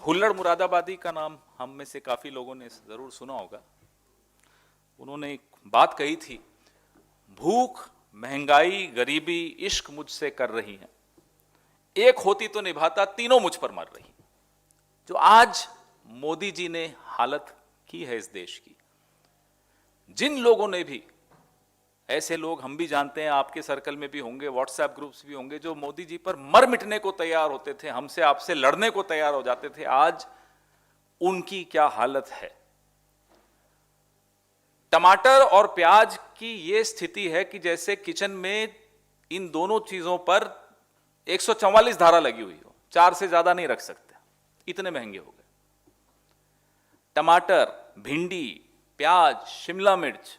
हुल्लड़ मुरादाबादी का नाम हम में से काफी लोगों ने जरूर सुना होगा। उन्होंने एक बात कही थी, भूख, महंगाई, गरीबी, इश्क मुझसे कर रही हैं, एक होती तो निभाता, तीनों मुझ पर मर रही। जो आज मोदी जी ने हालत की है इस देश की, जिन लोगों ने भी, ऐसे लोग हम भी जानते हैं, आपके सर्कल में भी होंगे, व्हाट्सएप ग्रुप्स भी होंगे, जो मोदी जी पर मर मिटने को तैयार होते थे, हमसे आपसे लड़ने को तैयार हो जाते थे, आज उनकी क्या हालत है। टमाटर और प्याज की यह स्थिति है कि जैसे किचन में इन दोनों चीजों पर 144 धारा लगी हुई हो, 4 से ज्यादा नहीं रख सकते, इतने महंगे हो गए। टमाटर, भिंडी, प्याज, शिमला मिर्च,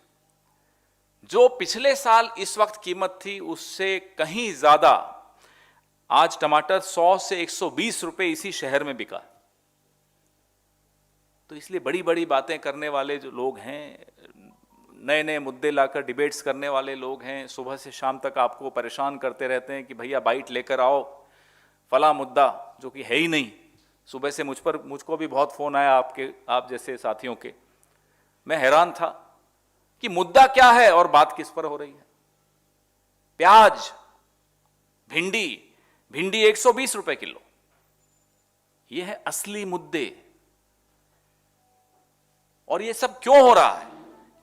जो पिछले साल इस वक्त कीमत थी उससे कहीं ज्यादा आज टमाटर 100 से 120 रुपए इसी शहर में बिका। तो इसलिए बड़ी बड़ी बातें करने वाले जो लोग हैं, नए नए मुद्दे लाकर डिबेट्स करने वाले लोग हैं, सुबह से शाम तक आपको परेशान करते रहते हैं कि भैया बाइट लेकर आओ, फला मुद्दा, जो कि है ही नहीं। सुबह से मुझको भी बहुत फोन आया आप जैसे साथियों के। मैं हैरान था कि मुद्दा क्या है और बात किस पर हो रही है। प्याज, भिंडी 120 रुपए किलो, यह है असली मुद्दे। और यह सब क्यों हो रहा है?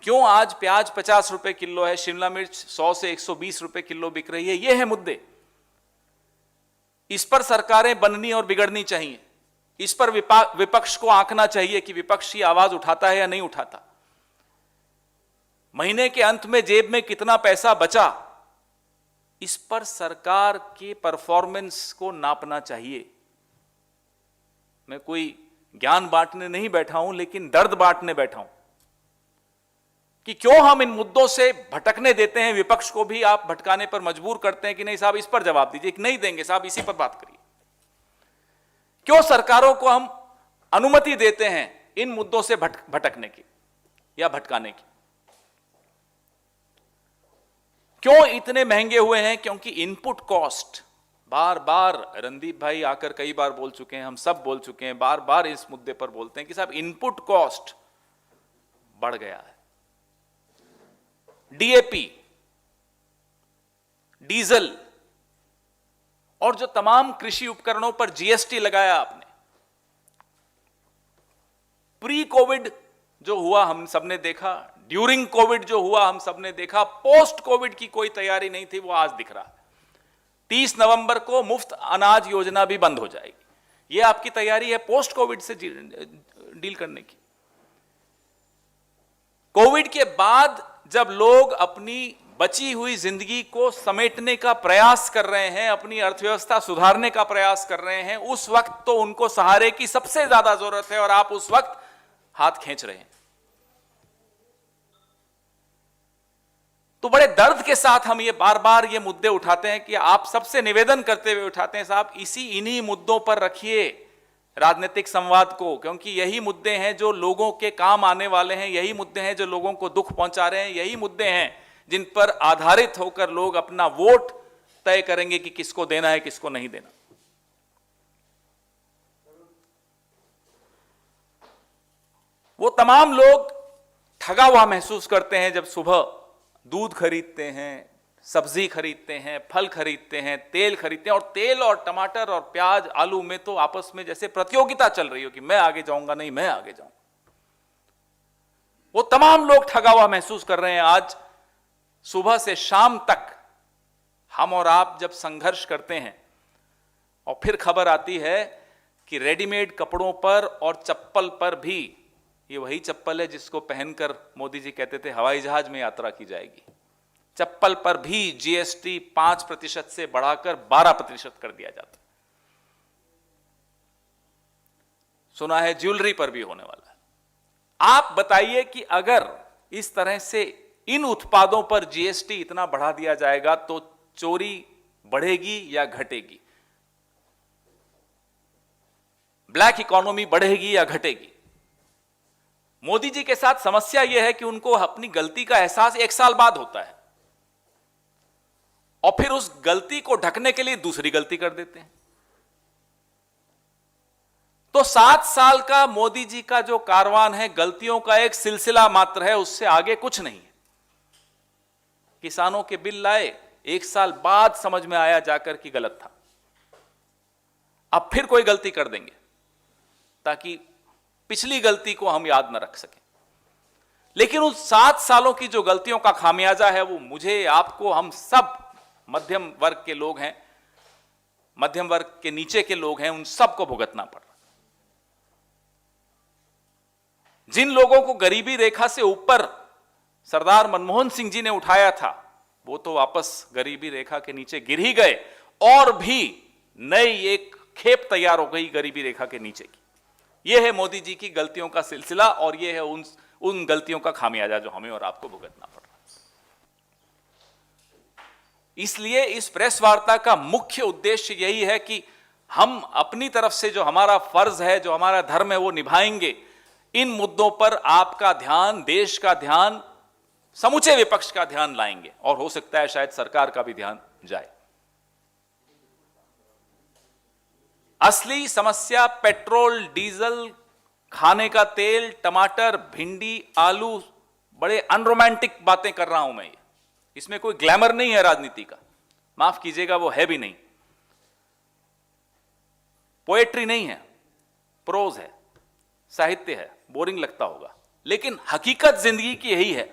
क्यों आज प्याज 50 रुपए किलो है, शिमला मिर्च 100 से 120 रुपए किलो बिक रही है? यह है मुद्दे। इस पर सरकारें बननी और बिगड़नी चाहिए। इस पर विपक्ष को आंकना चाहिए कि विपक्ष की आवाज उठाता है या नहीं उठाता। महीने के अंत में जेब में कितना पैसा बचा, इस पर सरकार के परफॉर्मेंस को नापना चाहिए। मैं कोई ज्ञान बांटने नहीं बैठा हूं, लेकिन दर्द बांटने बैठा हूं कि क्यों हम इन मुद्दों से भटकने देते हैं। विपक्ष को भी आप भटकाने पर मजबूर करते हैं कि नहीं साहब इस पर जवाब दीजिए, कि नहीं देंगे साहब इसी पर बात करिए। क्यों सरकारों को हम अनुमति देते हैं इन मुद्दों से भटकने की या भटकाने की? क्यों इतने महंगे हुए हैं? क्योंकि इनपुट कॉस्ट, बार बार रणदीप भाई आकर कई बार बोल चुके हैं, हम सब बोल चुके हैं, बार बार इस मुद्दे पर बोलते हैं कि साहब इनपुट कॉस्ट बढ़ गया है। डीएपी, डीजल और जो तमाम कृषि उपकरणों पर जीएसटी लगाया आपने। प्री कोविड जो हुआ हम सबने देखा, ड्यूरिंग कोविड जो हुआ हम सबने देखा, पोस्ट कोविड की कोई तैयारी नहीं थी, वो आज दिख रहा है। 30 नवंबर को मुफ्त अनाज योजना भी बंद हो जाएगी। यह आपकी तैयारी है पोस्ट कोविड से डील करने की। कोविड के बाद जब लोग अपनी बची हुई जिंदगी को समेटने का प्रयास कर रहे हैं, अपनी अर्थव्यवस्था सुधारने का प्रयास कर रहे हैं, उस वक्त तो उनको सहारे की सबसे ज्यादा जरूरत है और आप उस वक्त हाथ खींच रहे हैं। तो बड़े दर्द के साथ हम ये बार बार ये मुद्दे उठाते हैं कि आप सबसे निवेदन करते हुए उठाते हैं, साहब इन्हीं मुद्दों पर रखिए राजनीतिक संवाद को, क्योंकि यही मुद्दे हैं जो लोगों के काम आने वाले हैं, यही मुद्दे हैं जो लोगों को दुख पहुंचा रहे हैं, यही मुद्दे हैं जिन पर आधारित होकर लोग अपना वोट तय करेंगे कि किसको देना है, किसको नहीं देना। वो तमाम लोग ठगा हुआ महसूस करते हैं जब सुबह दूध खरीदते हैं, सब्जी खरीदते हैं, फल खरीदते हैं, तेल खरीदते हैं, और तेल और टमाटर और प्याज, आलू में तो आपस में जैसे प्रतियोगिता चल रही हो कि मैं आगे जाऊंगा, नहीं मैं आगे जाऊंगा। वो तमाम लोग ठगा हुआ महसूस कर रहे हैं। आज सुबह से शाम तक हम और आप जब संघर्ष करते हैं और फिर खबर आती है कि रेडीमेड कपड़ों पर और चप्पल पर भी, ये वही चप्पल है जिसको पहनकर मोदी जी कहते थे हवाई जहाज में यात्रा की जाएगी, चप्पल पर भी जीएसटी 5% से बढ़ाकर 12% कर दिया जाता है। सुना है ज्वेलरी पर भी होने वाला है। आप बताइए कि अगर इस तरह से इन उत्पादों पर जीएसटी इतना बढ़ा दिया जाएगा तो चोरी बढ़ेगी या घटेगी? ब्लैक इकोनॉमी बढ़ेगी या घटेगी? मोदी जी के साथ समस्या यह है कि उनको अपनी गलती का एहसास 1 साल बाद होता है और फिर उस गलती को ढकने के लिए दूसरी गलती कर देते हैं। तो 7 साल का मोदी जी का जो कारवान है गलतियों का एक सिलसिला मात्र है, उससे आगे कुछ नहीं है। किसानों के बिल लाए, 1 साल बाद समझ में आया जाकर कि गलत था। अब फिर कोई गलती कर देंगे ताकि पिछली गलती को हम याद न रख सकें। लेकिन उन 7 सालों की जो गलतियों का खामियाजा है वो मुझे, आपको, हम सब मध्यम वर्ग के लोग हैं, मध्यम वर्ग के नीचे के लोग हैं, उन सबको भुगतना पड़ रहा। जिन लोगों को गरीबी रेखा से ऊपर सरदार मनमोहन सिंह जी ने उठाया था, वो तो वापस गरीबी रेखा के नीचे गिर ही गए, और भी नई एक खेप तैयार हो गई गरीबी रेखा के नीचे की। यह है मोदी जी की गलतियों का सिलसिला, और यह है उन गलतियों का खामियाजा जो हमें और आपको भुगतना पड़ रहा है। इसलिए इस प्रेस वार्ता का मुख्य उद्देश्य यही है कि हम अपनी तरफ से जो हमारा फर्ज है, जो हमारा धर्म है, वो निभाएंगे। इन मुद्दों पर आपका ध्यान, देश का ध्यान, समूचे विपक्ष का ध्यान लाएंगे, और हो सकता है शायद सरकार का भी ध्यान जाए। असली समस्या पेट्रोल, डीजल, खाने का तेल, टमाटर, भिंडी, आलू, बड़े अनरोमांटिक बातें कर रहा हूं मैं। इसमें कोई ग्लैमर नहीं है राजनीति का, माफ कीजिएगा, वो है भी नहीं। पोएट्री नहीं है, प्रोज है, साहित्य है, बोरिंग लगता होगा, लेकिन हकीकत जिंदगी की यही है।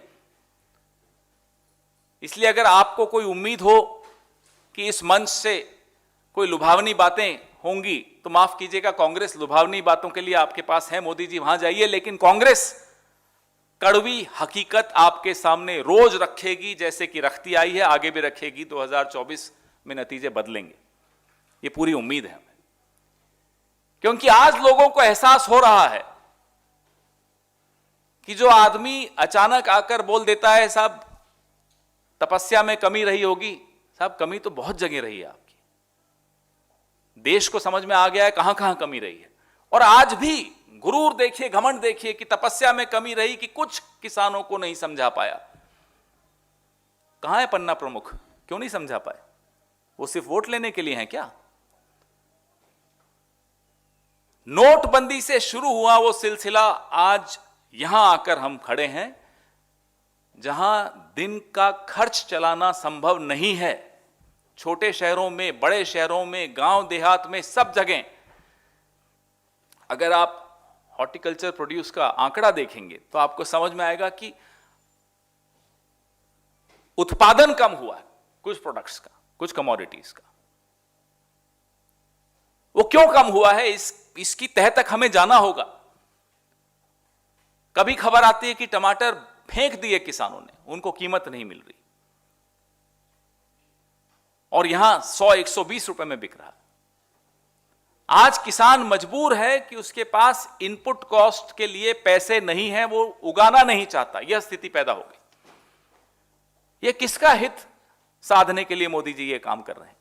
इसलिए अगर आपको कोई उम्मीद हो कि इस मंच से कोई लुभावनी बातें होंगी, तो माफ कीजिएगा, कांग्रेस लुभावनी बातों के लिए आपके पास है, मोदी जी वहां जाइए, लेकिन कांग्रेस कड़वी हकीकत आपके सामने रोज रखेगी, जैसे कि रखती आई है, आगे भी रखेगी। 2024 में नतीजे बदलेंगे, ये पूरी उम्मीद है हमें, क्योंकि आज लोगों को एहसास हो रहा है कि जो आदमी अचानक आकर बोल देता है साहब तपस्या में कमी रही होगी, साहब कमी तो बहुत जगह रही है आपकी। देश को समझ में आ गया है कहां कहां कमी रही है, और आज भी गुरूर देखिए, घमंड देखिए कि तपस्या में कमी रही कि कुछ किसानों को नहीं समझा पाया। कहां है पन्ना प्रमुख, क्यों नहीं समझा पाए? वो सिर्फ वोट लेने के लिए हैं क्या? नोटबंदी से शुरू हुआ वो सिलसिला आज यहां आकर हम खड़े हैं, जहां दिन का खर्च चलाना संभव नहीं है। छोटे शहरों में, बड़े शहरों में, गांव देहात में, सब जगह अगर आप हॉर्टिकल्चर प्रोड्यूस का आंकड़ा देखेंगे तो आपको समझ में आएगा कि उत्पादन कम हुआ है कुछ प्रोडक्ट्स का, कुछ कमोडिटीज का। वो क्यों कम हुआ है, इसकी तह तक हमें जाना होगा। कभी खबर आती है कि टमाटर फेंक दिए किसानों ने, उनको कीमत नहीं मिल रही, और यहां 100-120 रुपए में बिक रहा है। आज किसान मजबूर है कि उसके पास इनपुट कॉस्ट के लिए पैसे नहीं है, वो उगाना नहीं चाहता, यह स्थिति पैदा हो गई। यह किसका हित साधने के लिए मोदी जी ये काम कर रहे हैं?